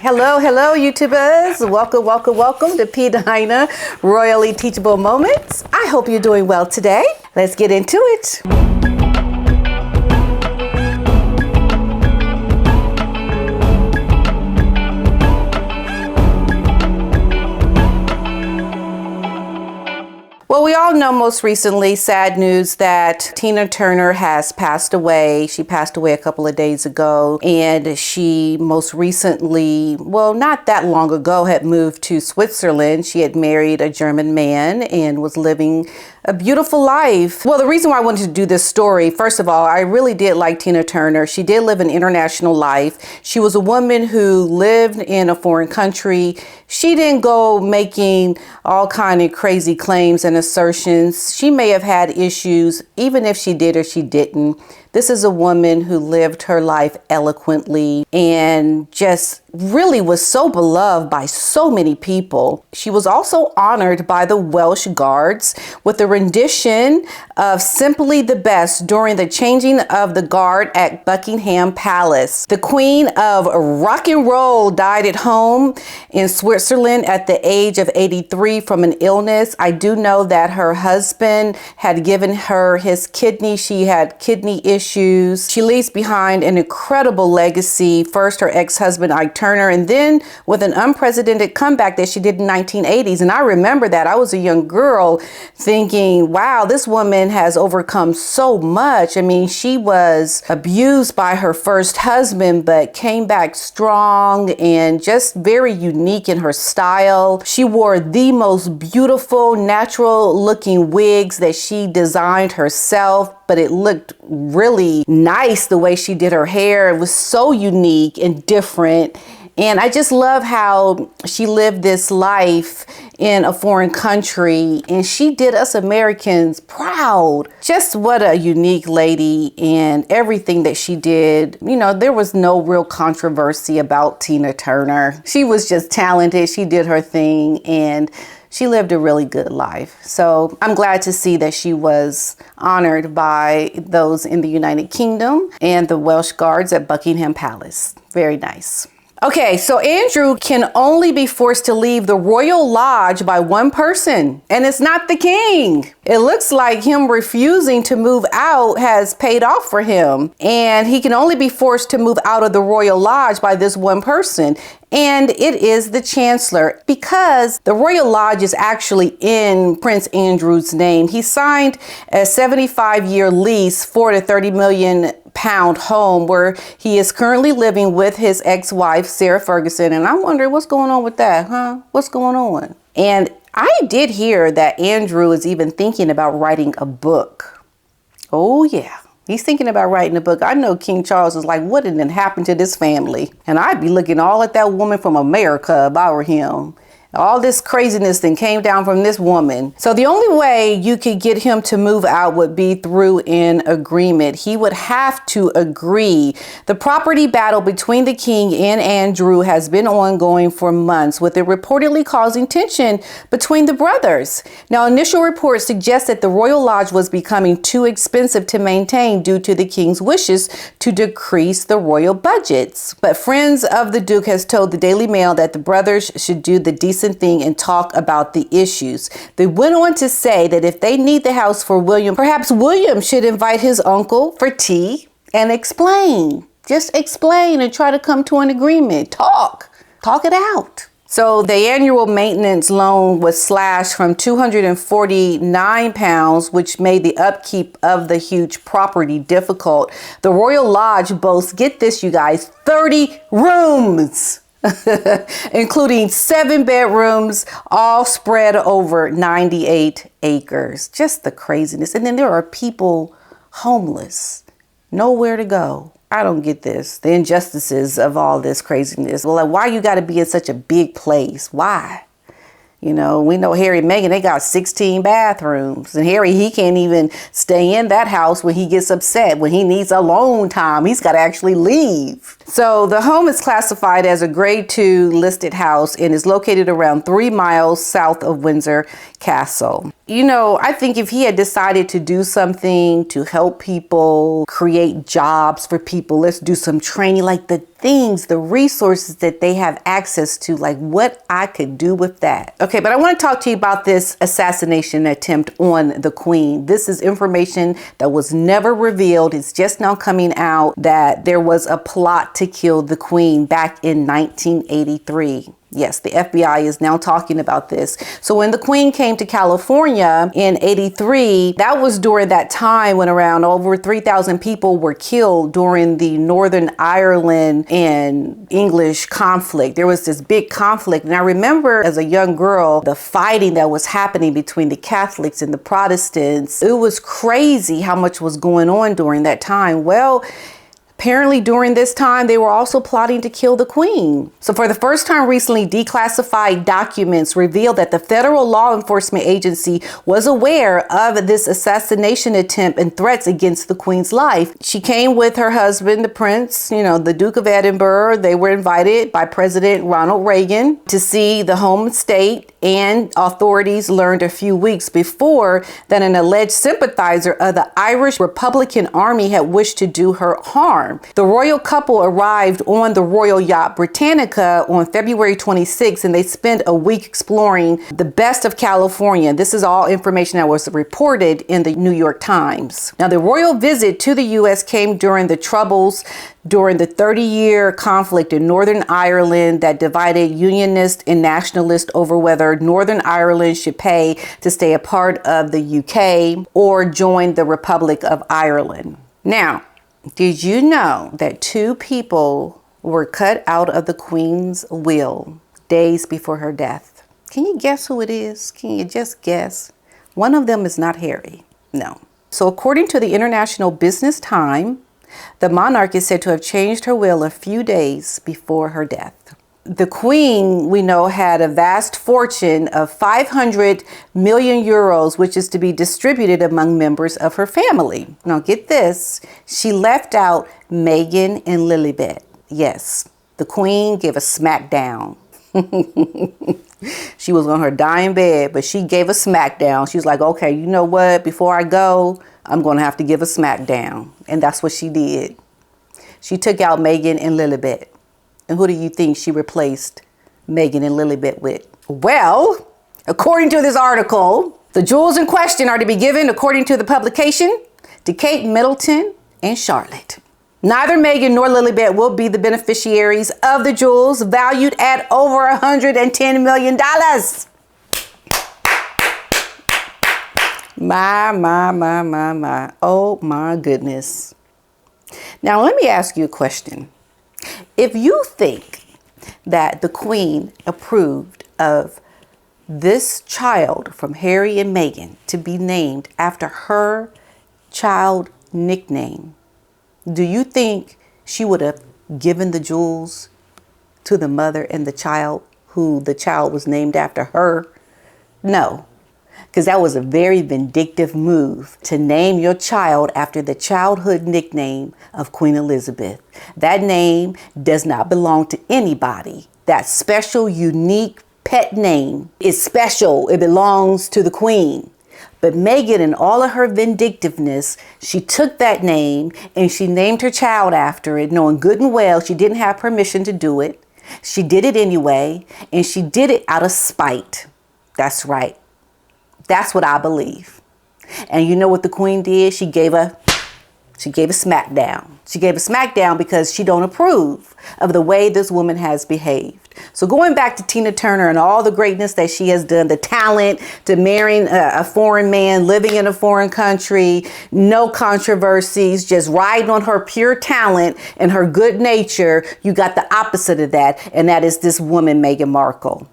Hello, YouTubers. Welcome to PDINA Royally Teachable Moments. I hope you're doing well today. Let's get into it. Well, we all know most recently, sad news that Tina Turner has passed away. She passed away a couple of days ago, and she most recently, well, not that long ago, had moved to Switzerland. She had married a German man and was living a beautiful life. Well, the reason why I wanted to do this story, first of all, I really did like Tina Turner. She did live an international life. She was a woman who lived in a foreign country. She didn't go making all kind of crazy claims and assertions. She may have had issues, even if she did or she didn't. This is a woman who lived her life eloquently and just really was so beloved by so many people. She was also honored by the Welsh Guards with a rendition of Simply the Best during the changing of the guard at Buckingham Palace. The Queen of Rock and Roll died at home in Switzerland at the age of 83 from an illness. I do know that her husband had given her his kidney. She had kidney issues. She leaves behind an incredible legacy. First, her ex-husband, Ike Turner, and then with an unprecedented comeback that she did in 1980s. And I remember that. I was a young girl thinking, wow, this woman has overcome so much. I mean, she was abused by her first husband, but came back strong and just very unique in her style. She wore the most beautiful, natural looking wigs that she designed herself, but it looked really nice the way she did her hair. It was so unique and different. And I just love how she lived this life in a foreign country, and she did us Americans proud. Just what a unique lady, and everything that she did. You know, there was no real controversy about Tina Turner. She was just talented. She did her thing, and she lived a really good life. So I'm glad to see that she was honored by those in the United Kingdom and the Welsh Guards at Buckingham Palace. Very nice. Okay, so Andrew can only be forced to leave the royal lodge by one person, and it's not the king. It looks like him refusing to move out has paid off for him, and he can only be forced to move out of the royal lodge by this one person. And it is the Chancellor, because the Royal Lodge is actually in Prince Andrew's name. He signed a 75-year lease for the £30 million home where he is currently living with his ex-wife, Sarah Ferguson. And I'm wondering what's going on with that, huh? What's going on? And I did hear that Andrew is even thinking about writing a book. Oh, yeah. He's thinking about writing a book. I know King Charles is like, what did happen to this family? And I'd be looking all at that woman from America if I were him. All this craziness then came down from this woman. So the only way you could get him to move out would be through an agreement. He would have to agree. The property battle between the king and Andrew has been ongoing for months, with it reportedly causing tension between the brothers. Now, initial reports suggest that the Royal Lodge was becoming too expensive to maintain due to the king's wishes to decrease the royal budgets. But friends of the Duke has told the Daily Mail that the brothers should do the decent thing and talk about the issues. They went on to say that if they need the house for William, perhaps William should invite his uncle for tea and explain. Just explain and try to come to an agreement. Talk it out. So the annual maintenance loan was slashed from £249, which made the upkeep of the huge property difficult. The Royal Lodge boasts, get this, you guys, 30 rooms. Including 7 bedrooms, all spread over 98 acres. Just the craziness. And then there are people homeless, nowhere to go. I don't get this. The injustices of all this craziness. Well, like, why you got to be in such a big place? Why? You know, we know Harry and Meghan, they got 16 bathrooms. And Harry, he can't even stay in that house when he gets upset, when he needs alone time. He's got to actually leave. So the home is classified as a grade 2 listed house and is located around 3 miles south of Windsor Castle. You know, I think if he had decided to do something to help people, create jobs for people, let's do some training, like the things, the resources that they have access to, like what I could do with that. Okay, but I want to talk to you about this assassination attempt on the Queen. This is information that was never revealed. It's just now coming out that there was a plot to kill the Queen back in 1983. Yes, the FBI is now talking about this. So when the Queen came to California in 83, that was during that time when around over 3,000 people were killed during the Northern Ireland and English conflict. There was this big conflict. And I remember as a young girl, the fighting that was happening between the Catholics and the Protestants. It was crazy how much was going on during that time. Well, apparently during this time, they were also plotting to kill the Queen. So for the first time recently, declassified documents revealed that the federal law enforcement agency was aware of this assassination attempt and threats against the Queen's life. She came with her husband, the Prince, the Duke of Edinburgh. They were invited by President Ronald Reagan to see the home state, and authorities learned a few weeks before that an alleged sympathizer of the Irish Republican Army had wished to do her harm. The royal couple arrived on the royal yacht Britannica on February 26, and they spent a week exploring the best of California. This is all information that was reported in the New York Times. Now, the royal visit to the U.S. came during the troubles during the 30-year conflict in Northern Ireland that divided Unionists and Nationalists over whether Northern Ireland should pay to stay a part of the UK or join the Republic of Ireland. Now, did you know that 2 people were cut out of the Queen's will days before her death? Can you guess who it is? Can you just guess? One of them is not Harry. No. So according to the International Business Time, the monarch is said to have changed her will a few days before her death. The Queen, we know, had a vast fortune of 500 million euros, which is to be distributed among members of her family. Now get this, she left out Meghan and Lilibet. Yes, the Queen gave a smackdown. She was on her dying bed, but she gave a smackdown. She was like, okay, you know what? Before I go, I'm going to have to give a smackdown. And that's what she did. She took out Meghan and Lilibet. And who do you think she replaced Meghan and Lilibet with? Well, according to this article, the jewels in question are to be given, according to the publication, to Kate Middleton and Charlotte. Neither Meghan nor Lilibet will be the beneficiaries of the jewels, valued at over $110 million. My. Oh my goodness. Now let me ask you a question. If you think that the Queen approved of this child from Harry and Meghan to be named after her child nickname, do you think she would have given the jewels to the mother and the child who the child was named after her? No. Because that was a very vindictive move to name your child after the childhood nickname of Queen Elizabeth. That name does not belong to anybody. That special, unique pet name is special. It belongs to the Queen. But Meghan, in all of her vindictiveness, she took that name and she named her child after it, knowing good and well she didn't have permission to do it. She did it anyway, and she did it out of spite. That's right. That's what I believe. And you know what the Queen did? She gave a smackdown. She gave a smackdown because she don't approve of the way this woman has behaved. So going back to Tina Turner and all the greatness that she has done, the talent to marrying a foreign man, living in a foreign country, no controversies, just riding on her pure talent and her good nature, you got the opposite of that. And that is this woman, Meghan Markle,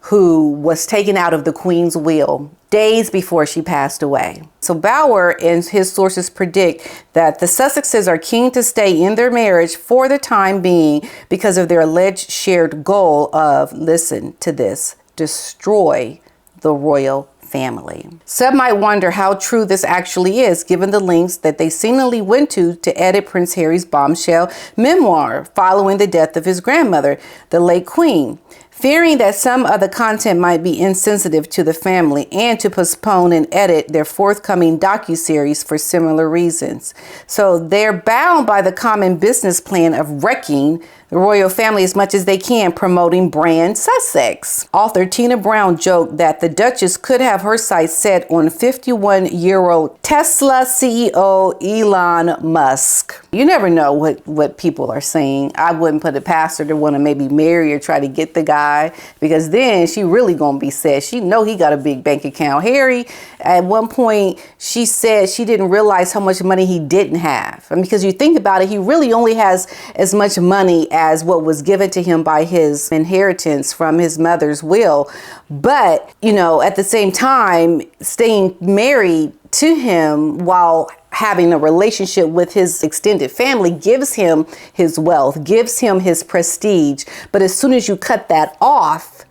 who was taken out of the Queen's will days before she passed away. So Bauer and his sources predict that the Sussexes are keen to stay in their marriage for the time being because of their alleged shared goal of, listen to this, destroy the royal family. Some might wonder how true this actually is, given the lengths that they seemingly went to edit Prince Harry's bombshell memoir following the death of his grandmother, the late Queen, fearing that some of the content might be insensitive to the family, and to postpone and edit their forthcoming docuseries for similar reasons. So they're bound by the common business plan of wrecking the royal family as much as they can, promoting brand Sussex. Author Tina Brown joked that the Duchess could have her sights set on 51-year-old Tesla CEO Elon Musk. You never know what people are saying. I wouldn't put it past her to want to maybe marry or try to get the guy, because then she really gonna be sad. She know he got a big bank account. Harry, at one point, she said she didn't realize how much money he didn't have. And because you think about it, he really only has as much money as what was given to him by his inheritance from his mother's will. But, at the same time, staying married to him while having a relationship with his extended family gives him his wealth, gives him his prestige. But as soon as you cut that off,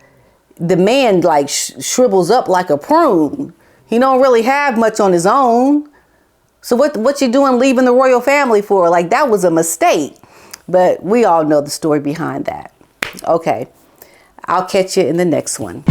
the man shrivels up like a prune. He don't really have much on his own. So what you doing leaving the royal family for? That was a mistake. But we all know the story behind that. Okay, I'll catch you in the next one.